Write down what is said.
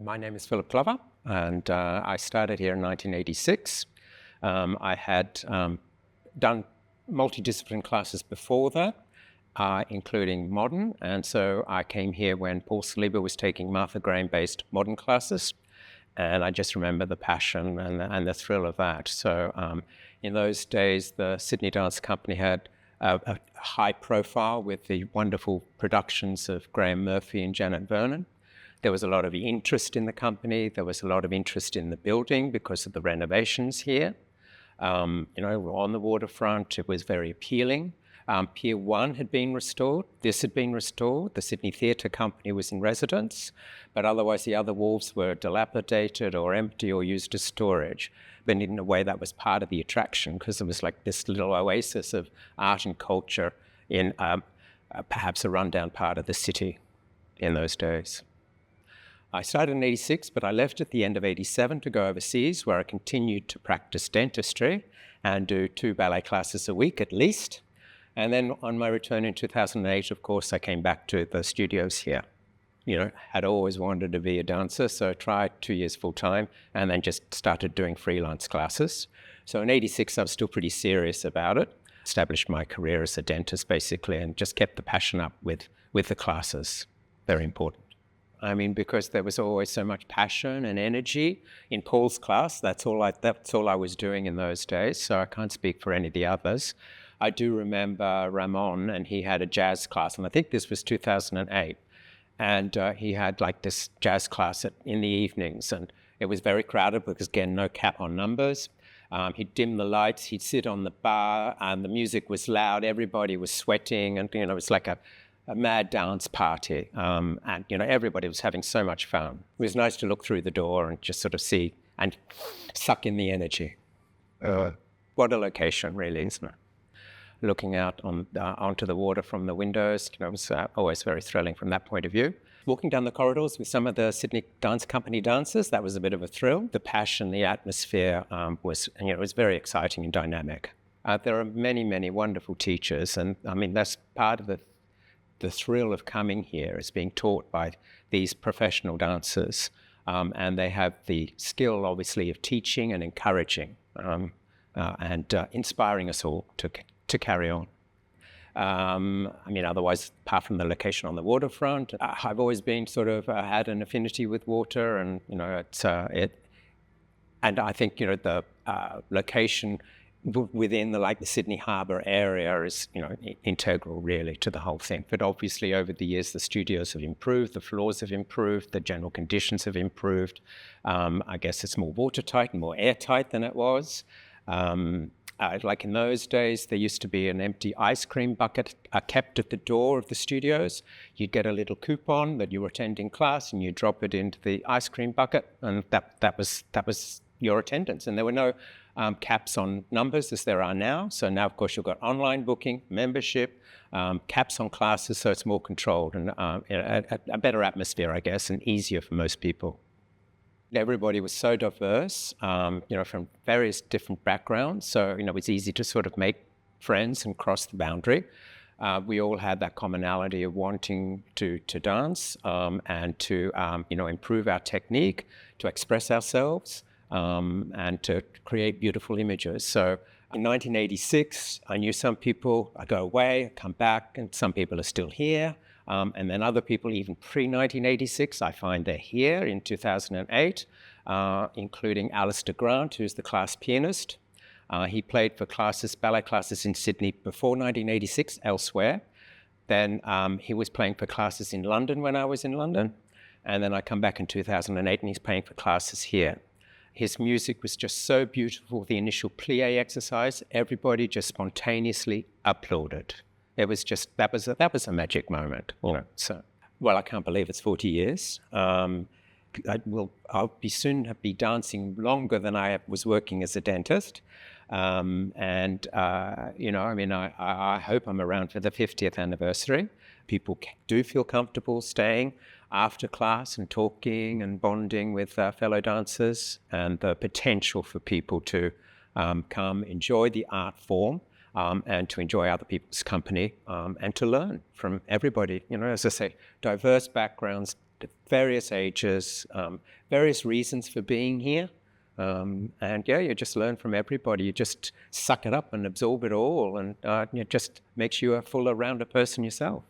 My name is Philip Glover, and I started here in 1986. I had done multidiscipline classes before that, including modern, and so I came here when Paul Saliba was taking Martha Graham-based modern classes, and I just remember the passion and the thrill of that. So in those days, the Sydney Dance Company had a high profile with the wonderful productions of Graham Murphy and Janet Vernon. There was a lot of interest in the company. There was a lot of interest in the building because of the renovations here. We're on the waterfront. It was very appealing. Pier 1 had been restored. This had been restored. The Sydney Theatre Company was in residence, but otherwise the other wharves were dilapidated or empty or used as storage. But in a way that was part of the attraction because it was like this little oasis of art and culture in perhaps a rundown part of the city in those days. I started in 86, but I left at the end of 87 to go overseas, where I continued to practice dentistry and do 2 ballet classes a week at least. And then on my return in 2008, of course, I came back to the studios here. Had always wanted to be a dancer, so I tried 2 years full-time and then just started doing freelance classes. So in 86, I was still pretty serious about it. Established my career as a dentist, basically, and just kept the passion up with the classes. Very important. Because there was always so much passion and energy in Paul's class. That's all I was doing in those days, so I can't speak for any of the others. I do remember Ramon, and he had a jazz class, and I think this was 2008. And he had like this jazz class in the evenings, and it was very crowded because, again, no cap on numbers. He'd dim the lights, he'd sit on the bar, and the music was loud, everybody was sweating, and it was like a mad dance party, and everybody was having so much fun. It was nice to look through the door and just sort of see and suck in the energy. What a location, really, isn't it? Looking out onto the water from the windows, it was always very thrilling from that point of view. Walking down the corridors with some of the Sydney Dance Company dancers, that was a bit of a thrill. The passion, the atmosphere was very exciting and dynamic. There are many, many wonderful teachers, and that's part of the thrill of coming here is being taught by these professional dancers, and they have the skill, obviously, of teaching and encouraging and inspiring us all to carry on. Otherwise, apart from the location on the waterfront, I've always been had an affinity with water, and and I think the location within the Sydney Harbour area is integral really to the whole thing. But obviously over the years the studios have improved, the floors have improved, the general conditions have improved. I guess it's more watertight and more airtight than it was. Like in those days, there used to be an empty ice cream bucket kept at the door of the studios. You'd get a little coupon that you were attending class, and you drop it into the ice cream bucket, and that was your attendance. And there were no caps on numbers as there are now. So now, of course, you've got online booking, membership, caps on classes, so it's more controlled and a better atmosphere, I guess, and easier for most people. Everybody was so diverse, from various different backgrounds. So, it's easy to sort of make friends and cross the boundary. We all had that commonality of wanting to dance and to, improve our technique, to express ourselves, and to create beautiful images. So in 1986, I knew some people, I go away, I come back, and some people are still here. And then other people, even pre-1986, I find they're here in 2008, including Alistair Grant, who's the class pianist. He played for ballet classes in Sydney before 1986 elsewhere. Then he was playing for classes in London when I was in London. And then I come back in 2008 and he's playing for classes here. His music was just so beautiful. The initial plie exercise, everybody just spontaneously applauded. It was just, that was a magic moment. So, I can't believe it's 40 years. I'll soon be dancing longer than I was working as a dentist. I hope I'm around for the 50th anniversary. People do feel comfortable staying after class and talking and bonding with fellow dancers, and the potential for people to come enjoy the art form and to enjoy other people's company and to learn from everybody. As I say, diverse backgrounds, various ages, various reasons for being here. And yeah, you just learn from everybody. You just suck it up and absorb it all, and it just makes you a fuller, rounder person yourself.